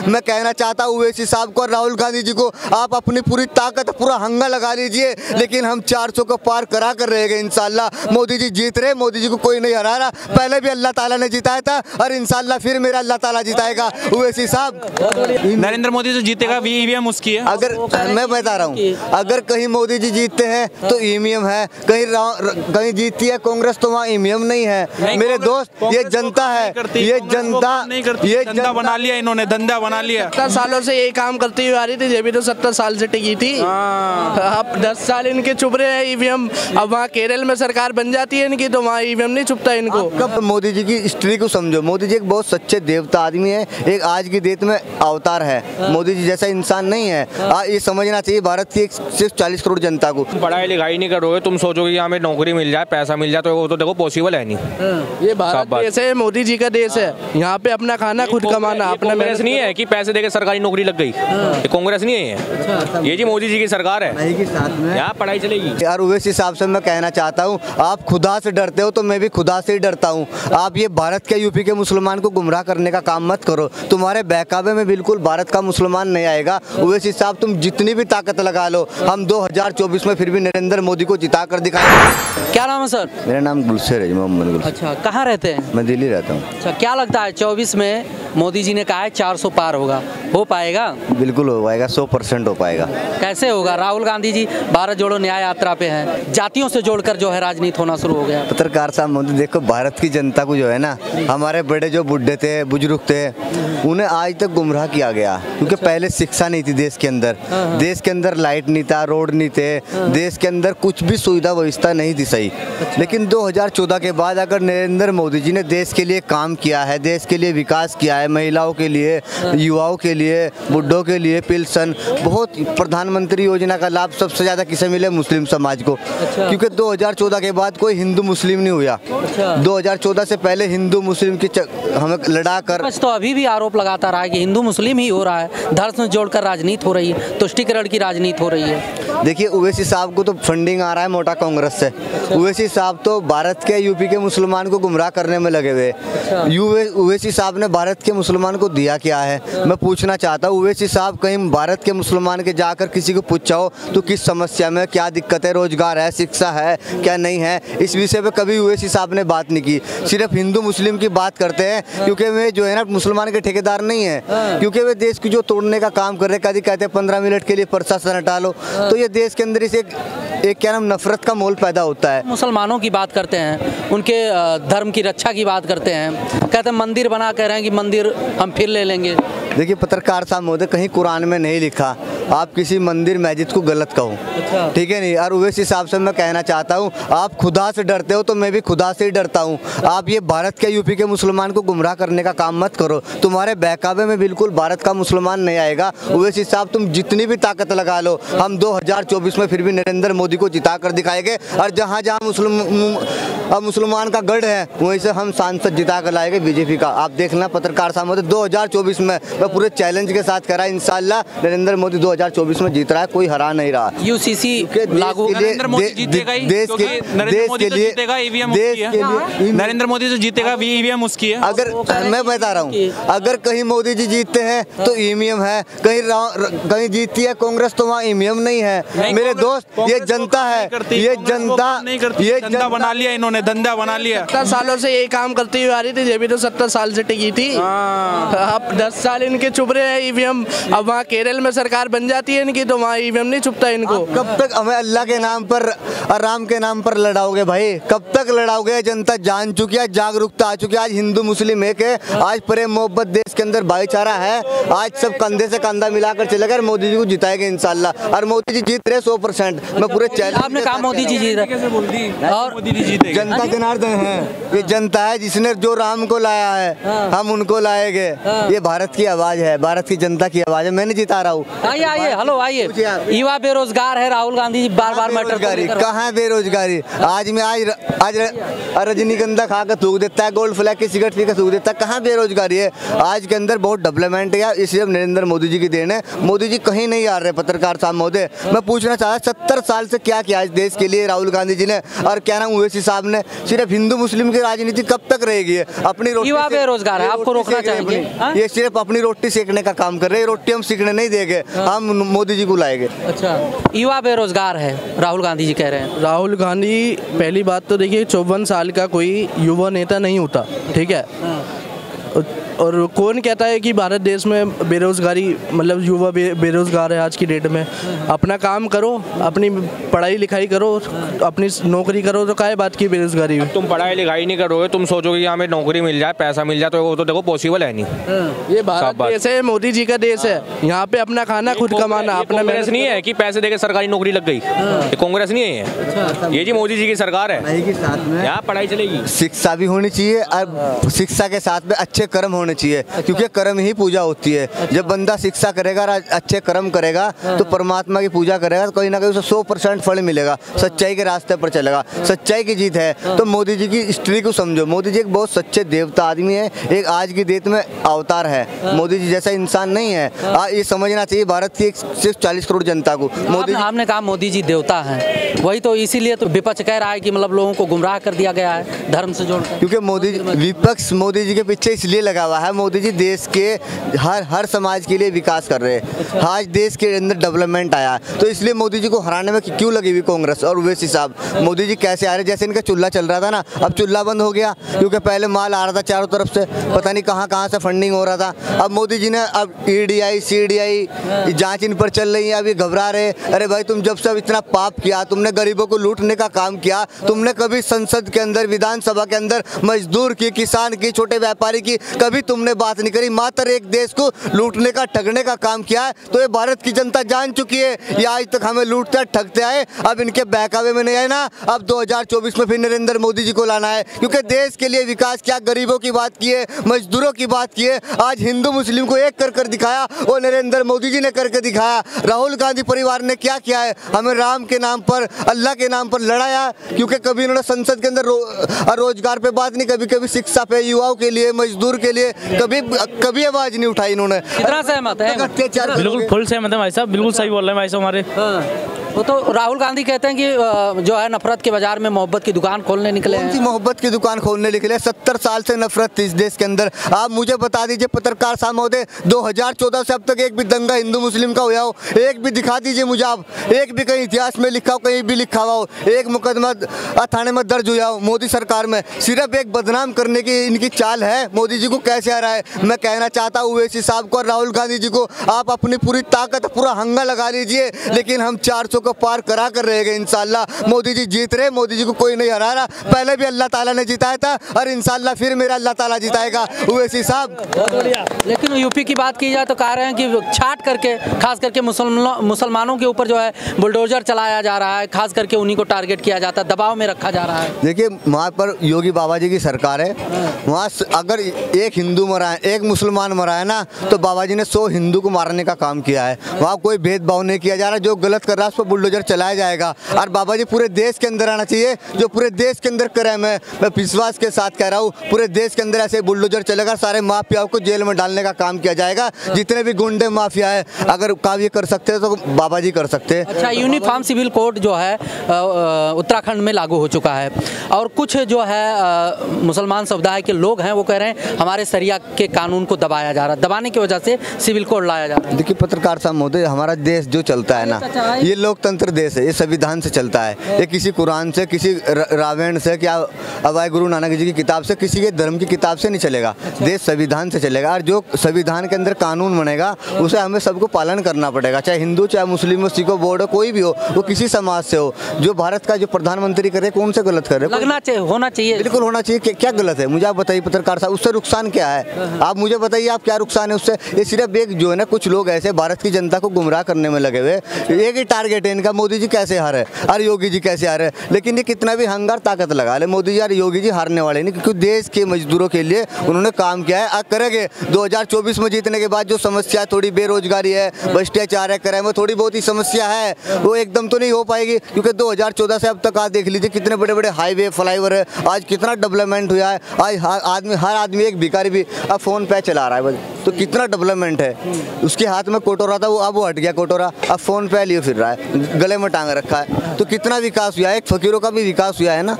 मैं कहना चाहता हूँ ओवैसी साहब को और राहुल गांधी जी को, आप अपनी पूरी ताकत पूरा हंगा लगा लीजिए, लेकिन हम 400 को पार करा कर रहेंगे इंशाल्लाह। मोदी जी जीत रहे, मोदी जी को कोई नहीं हरा रहा, पहले भी अल्लाह ताला ने जिताया था और इंशाल्लाह फिर मेरा अल्लाह ताला जिताएगा। ओवैसी साहब नरेंद्र मोदी से जीतेगा, ईवीएम उसकी है। अगर मैं बता रहा हूँ, अगर कहीं मोदी जी जीतते हैं तो ईवीएम है, कहीं जीतती है कांग्रेस तो वहाँ ईवीएम नहीं है। मेरे दोस्त, ये जनता है, ये जनता बना लिया इन्होंने, धंधा बना लिया। 70 सालों से यही काम करती हुई आ रही थी, ये भी तो 70 साल से टिकी थी। अब 10 साल इनके चुप रहे हैं ईवीएम। अब वहाँ केरल में सरकार बन जाती है इनकी तो वहाँ ईवीएम नहीं चुपता इनको। कब मोदी जी की हिस्ट्री को समझो, मोदी जी एक बहुत सच्चे देवता आदमी है, एक आज की डेट में अवतार है। मोदी जी जैसा इंसान नहीं है। ये समझना चाहिए भारत की सिर्फ 40 करोड़ जनता को। पढ़ाई लिखाई नहीं करोगे, तुम सोचोगे हमें नौकरी मिल जाए, पैसा मिल जाए, तो वो तो देखो पॉसिबल है नहीं। ये भारत देश है, मोदी जी का देश है, यहाँ पे अपना खाना खुद कमाना। अपना कांग्रेस नहीं है कि पैसे देके सरकारी नौकरी लग गई, ये कांग्रेस नहीं है, ये जी मोदी जी की सरकार है, यहाँ पढ़ाई चलेगी। यार ओवैसी साहब से मैं कहना चाहता हूँ, आप खुदा से डरते हो तो मैं भी खुदा से ही डरता हूँ। आप ये भारत के यूपी के मुसलमान को गुमराह करने का काम मत करो, तुम्हारे बहकावे में बिल्कुल भारत का मुसलमान नहीं आएगा। ओवैसी साहब तुम जितनी भी ताकत लगा लो, हम 2024 में फिर भी नरेंद्र मोदी को जिता कर दिखाएंगे। क्या नाम है सर? मेरा नाम गुलशेर है, मोहम्मद गुलशेर। अच्छा, कहाँ रहते हैं? मैं दिल्ली रहता हूँ। अच्छा, क्या लगता है 24 में मोदी जी ने कहा है 400 पार होगा, हो पाएगा? बिल्कुल हो पाएगा, 100% हो पाएगा। कैसे होगा? राहुल गांधी जी भारत जोड़ो न्याय यात्रा पे हैं, जातियों से जोड़कर जो है राजनीति होना शुरू हो गया। पत्रकार साहब मोदी, देखो भारत की जनता को जो है ना, हमारे बड़े जो बुढ़े थे, बुजुर्ग थे, उन्हें आज तक गुमराह किया गया, क्योंकि पहले शिक्षा नहीं थी देश के अंदर, देश के अंदर लाइट नहीं था, रोड नहीं थे, देश के अंदर कुछ भी सुविधा व्यवस्था नहीं थी सही। लेकिन 2014 के बाद अगर नरेंद्र मोदी जी ने देश के लिए काम किया है, देश के लिए विकास किया है, महिलाओं के लिए, युवाओं के लिए, बुढ़ों के लिए पेंशन, बहुत प्रधानमंत्री योजना का लाभ सबसे ज़्यादा किसे मिले? मुस्लिम समाज को। क्योंकि 2014 के बाद कोई हिंदू मुस्लिम नहीं हुआ। 2014 से पहले हिंदू मुस्लिम की हमें लड़ा कर, तो अभी भी आरोप लगाता रहा है कि हिंदू मुस्लिम ही हो रहा है, धर्म से जोड़कर राजनीति हो रही है, तुष्टीकरण की राजनीति हो रही है। देखिए ओवैसी साहब को तो फंडिंग आ रहा है मोटा कांग्रेस से। ओवैसी साहब तो भारत के यूपी के मुसलमान को गुमराह करने में लगे हुए। ओवैसी साहब ने भारत के मुसलमान को दिया क्या है? मैं पूछना चाहता हूँ, ओवैसी साहब कहीं भारत के मुसलमान के जाकर किसी को पूछाओ तो किस समस्या में क्या दिक्कत है, रोजगार है, शिक्षा है, क्या नहीं है, इस विषय पे कभी ओवैसी साहब ने बात नहीं की। सिर्फ हिंदू मुस्लिम की बात करते हैं, क्योंकि वे जो है ना मुसलमान के ठेकेदार नहीं है, क्योंकि वे देश की जो तोड़ने का काम कर रहे हैं। कभी कहते हैं 15 मिनट के लिए प्रशासन हटा लो, तो ये देश के अंदर इसे एक क्या नाम नफरत का माहौल पैदा होता है। मुसलमानों की बात करते हैं, उनके धर्म की रक्षा की बात करते हैं, कहते हैं मंदिर बना कह रहे हैं कि मंदिर हम फिर ले लेंगे। देखिए पत्रकार साहब महोदय, कहीं कुरान में नहीं लिखा आप किसी मंदिर मस्जिद को गलत कहो, ठीक है नहीं। और ओवैसी साहब से मैं कहना चाहता हूँ, आप खुदा से डरते हो तो मैं भी खुदा से ही डरता हूँ। आप ये भारत के यूपी के मुसलमान को गुमराह करने का काम मत करो, तुम्हारे बहकावे में बिल्कुल भारत का मुसलमान नहीं आएगा। ओवैसी साहब तुम जितनी भी ताकत लगा लो, हम 2024 में फिर भी नरेंद्र मोदी को जिता कर दिखाएंगे। और जहाँ जहाँ मुसलमान का गढ़ है वहीं से हम सांसद जिता कर लाएंगे बीजेपी का। आप देखना पत्रकार साहब महोदय, 2024 में मैं पूरे चैलेंज के साथ कह रहा है, इंशाल्लाह नरेंद्र मोदी 2024 में जीत रहा है, कोई हरा नहीं रहा। यूसीसी लागू नरेंद्र मोदी जीतेगा ही, देश के लिए नरेंद्र मोदी से जीतेगा, ईवीएम उसकी है। अगर मैं बता रहा हूँ, अगर कहीं मोदी जी जीतते हैं तो ईवीएम है, कहीं जीतती है कांग्रेस तो वहाँ ईवीएम नहीं है। मेरे दोस्त, ये जनता है, ये जनता बना लिया इन्होंने, धंधा बना लिया। 70 सालों से यही काम करती हुई आ रही थी, ये भी तो 70 साल से टिकी थी। अब 10 साल इनके चुप रहे हैं ईवीएम। अब वहाँ केरल में सरकार बन जाती है इनकी तो वहाँ ईवीएम नहीं चुपता इनको। कब तक हमें अल्लाह के नाम पर और राम के नाम पर लड़ाओगे भाई? कब तक लड़ाओगे? जनता जान चुकी है, जागरूकता आ चुकी है। आज हिंदू मुस्लिम एक है, आज प्रेम मोहब्बत देश के अंदर भाईचारा है। आज सब कंधे से कंधा मिलाकर चलेगा, मोदी जी को जिताएंगे इंशाल्लाह। और मोदी जी जीत रहे 100%। मैं पूरे चैलेंज, आपने कहा मोदी जी जीत रहे और मोदी जी जीतेंगे। जनता जनार्दन है, ये जनता है जिसने जो राम को लाया है, हम उनको लाएंगे। ये भारत की आवाज है, भारत की जनता की आवाज है। मैं नहीं जिता रहा हूँ। आइए आइए, हेलो आइए। युवा बेरोजगार है, राहुल गांधी जी बार-बार बेरोजगारी कहाँ है? बेरोजगारी आज रजनीगंधा खा कर थूक देता है, गोल्ड फ्लैग की सिगरेट पी कर थूक देता है। कहाँ बेरोजगारी है? आज के अंदर बहुत डेवलपमेंट है, इसलिए नरेंद्र मोदी जी की देन है। मोदी जी कहीं नहीं आ रहे। पत्रकार साहब महोदय, मैं पूछना चाहता 70 साल से क्या किया इस देश के लिए राहुल गांधी जी ने, और क्या नाम ओवैसी साहब सामने सिर्फ हिंदू मुस्लिम की राजनीति कब तक रहेगी? अपनी रोटी युवा बेरोजगार है, आपको रोकना चाहेंगे? ये सिर्फ अपनी रोटी सेकने का काम कर रहे हैं। रोटी हम सीखने नहीं देंगे, हम मोदी जी को लाएंगे। अच्छा, युवा बेरोजगार है, राहुल गांधी जी कह रहे हैं। राहुल गांधी, पहली बात तो देखिए 54 साल का कोई युवा नेता नहीं होता, ठीक है। और कौन कहता है कि भारत देश में बेरोजगारी, मतलब युवा बेरोजगार है आज की डेट में? अपना काम करो, अपनी पढ़ाई लिखाई करो, अपनी नौकरी करो, तो काहे बात की बेरोजगारी? तुम पढ़ाई लिखाई नहीं करोगे, तुम सोचोगे कि हमें नौकरी मिल जाए, पैसा मिल जाए, तो वो तो देखो पॉसिबल है नहीं। ये भारत देश है, मोदी जी का देश है, यहाँ पे अपना खाना खुद कमाना। अपना कांग्रेस नहीं है कि पैसे देके सरकारी नौकरी लग गई, ये कांग्रेस नहीं है, ये जी मोदी जी की सरकार है। यहाँ पढ़ाई चलेगी, शिक्षा भी होनी चाहिए और शिक्षा के साथ में अच्छे कर्म होने चाहिए, क्योंकि कर्म ही पूजा होती है। जब बंदा शिक्षा करेगा, अच्छे कर्म करेगा, तो परमात्मा की पूजा करेगा, तो कहीं ना कहीं उसे 100% फल मिलेगा, सच्चाई के रास्ते पर चलेगा, सच्चाई की जीत है। तो मोदी जी की हिस्ट्री को समझो, मोदी जी एक बहुत सच्चे देवता आदमी है, एक आज की डेट में अवतार है। मोदी जी जैसा इंसान नहीं है, ये समझना चाहिए भारत की सिर्फ 40 करोड़ जनता को। मोदी आपने कहा मोदी जी देवता हैं, वही तो इसीलिए तो विपक्ष कह रहा है कि मतलब लोगों को गुमराह कर दिया गया है धर्म से जोड़कर। क्योंकि विपक्ष मोदी जी के पीछे इसलिए लगा हुआ है, मोदी जी देश के हर समाज के लिए विकास कर रहे हैं। आज देश के अंदर डेवलपमेंट आया, तो इसलिए मोदी जी को हराने में क्यों लगी हुई कांग्रेस और ओवैसी साहब? मोदी जी कैसे आ रहे? जैसे इनका चूल्हा चल रहा था ना, अब चूल्हा बंद हो गया, क्योंकि पहले माल आ रहा था चारों तरफ से, पता नहीं कहाँ से फंडिंग हो रहा था। अब मोदी जी ने अब EDI CDI जांच इन पर चल रही है, अभी घबरा रहे। अरे भाई, तुम जब से इतना पाप किया, तुमने गरीबों को लूटने का काम किया, तुमने कभी संसद के अंदर, विधानसभा के अंदर मजदूर की, किसान की, छोटे व्यापारी की कभी तुमने बात नहीं करी, मात्र एक देश को लूटने का, ठगने का काम किया है। तो ये भारत की जनता जान चुकी है, ये आज तक हमें लूटते ठगते आए, अब इनके बहकावे में नहीं आए ना। अब 2024 में फिर नरेंद्र मोदी जी को लाना है, क्योंकि देश के लिए विकास किया, गरीबों की बात की है, मजदूरों की बात की है। आज हिंदू मुस्लिम को एक कर दिखाया, वो नरेंद्र मोदी जी ने करके दिखाया। राहुल गांधी परिवार ने क्या किया है? हमें राम के नाम पर, अल्लाह के नाम पर लड़ाया, क्योंकि कभी इन्होंने संसद के अंदर रोजगार पे बात नहीं, कभी शिक्षा पे, युवाओं के लिए, मजदूर के लिए कभी आवाज नहीं उठाई इन्होंने। कितना सहमत है? बिल्कुल फुल सहमत है भाई साहब, बिल्कुल सही बोल रहे हैं भाई साहब हमारे। वो तो राहुल गांधी कहते हैं कि जो है नफरत के बाजार में मोहब्बत की दुकान खोलने निकले हैं। मोहब्बत की दुकान खोलने निकले? 70 साल से नफरत थी इस देश के अंदर। आप मुझे बता दीजिए पत्रकार साहब महोदय, 2014 से अब तक एक भी दंगा हिंदू मुस्लिम का हुआ हो? एक भी दिखा दीजिए मुझे आप, एक भी कहीं इतिहास में लिखा हो, कहीं भी लिखा हुआ हो, एक मुकदमा थाने में दर्ज हुआ हो मोदी सरकार में? सिर्फ एक बदनाम करने की इनकी चाल है। मोदी जी को कैसे आ रहा है? मैं कहना चाहता हूँ ओवैसी साहब को और राहुल गांधी जी को, आप अपनी पूरी ताकत, पूरा हंगा लगा लीजिए, लेकिन हम 400 को पार करा कर रहेंगे इंशाल्लाह। मोदी जी जीत रहे, मोदी जी को कोई नहीं हरा रहा। पहले भी अल्लाह ताला ने जिताया था और इंशाल्लाह फिर मेरा अल्लाह ताला जिताएगा। ओवैसी साहब, लेकिन यूपी की बात की जाए तो कह रहे हैं कि छाट करके, खास करके मुसलमानों के ऊपर जो है बुलडोजर चलाया जा रहा है, खास करके उन्हीं को टारगेट किया जाता है, दबाव में रखा जा रहा है। देखिए, वहाँ पर योगी बाबा जी की सरकार है, वहाँ अगर एक हिंदू मरा है, एक मुसलमान मरा है ना, तो बाबा जी ने 100 हिंदू को मारने का काम किया है। वहाँ कोई भेदभाव नहीं किया जा रहा, जो गलत कर रहा है उस पर बुलडोजर चलाया जाएगा। और बाबा जी पूरे देश के अंदर आना चाहिए, जो पूरे देश के अंदर करे। मैं विश्वास के साथ कह रहा हूँ, पूरे देश के अंदर ऐसे बुलडोजर चलेगा, सारे माफियाओं को जेल में डालने का काम किया जाएगा। जितने भी गुंडे माफिया है, अगर काव्य कर सकते हैं तो बाबा जी कर सकते हैं। अच्छा, यूनिफॉर्म सिविल कोड जो है उत्तराखंड में लागू हो चुका है, और कुछ जो है मुसलमान समुदाय के लोग हैं वो कह रहे हैं हमारे शरिया के कानून को दबाया जा रहा है, दबाने की वजह से सिविल कोड लाया जा रहा है। देखिए पत्रकार साहब महोदय, हमारा देश जो चलता है ना, ये लोकतंत्र देश है, ये संविधान से चलता है। ये किसी कुरान से, किसी रामायण से, क्या अवाय गुरु नानक जी की किताब से, किसी के धर्म की किताब से नहीं चलेगा। देश संविधान से चलेगा, और जो संविधान के अंदर कानून बनेगा उसे हमें सबको पालन करना पड़ेगा, चाहे हिंदू, चाहे मुस्लिम हो, सिख हो, बोर्ड हो, कोई भी हो, वो किसी समाज से हो। जो भारत का जो प्रधानमंत्री करे, कौन से गलत करे? लगना चाहिए, होना चाहिए, बिल्कुल होना चाहिए। क्या गलत है मुझे आप बताइए पत्रकार साहब, उससे नुकसान क्या है? आप मुझे बताइए, आप क्या नुकसान है उससे? ये सिर्फ एक जो है ना, कुछ लोग ऐसे भारत की जनता को गुमराह करने में लगे हुए, एक ही टारगेट है इनका, मोदी जी कैसे हारे और योगी जी कैसे हारे। लेकिन ये कितना भी हंगार ताकत लगा ले, मोदी जी और योगी जी हारने वाले नहीं, क्योंकि देश के मजदूरों के लिए उन्होंने काम किया है। अब करेंगे 2024 में जीतने के बाद जो समस्या, थोड़ी बेरोजगारी है, भ्रष्टाचार है, कराए में थोड़ी बहुत ही समस्या है, वो एकदम तो नहीं हो पाएगी, क्योंकि 2014 से अब तक आप देख लीजिए कितने बड़े बड़े हाईवे, फ्लाईओवर है, आज कितना डेवलपमेंट हुआ है। आज हर आदमी एक भिखारी भी अब फोन पे चला रहा है, तो कितना डेवलपमेंट है। उसके हाथ में कोटोरा था, वो अब वो हट गया कोटोरा, अब फोन पे लिए फिर रहा है, गले में टांग रखा है। तो कितना विकास हुआ है, एक फकीरों का भी विकास हुआ है ना।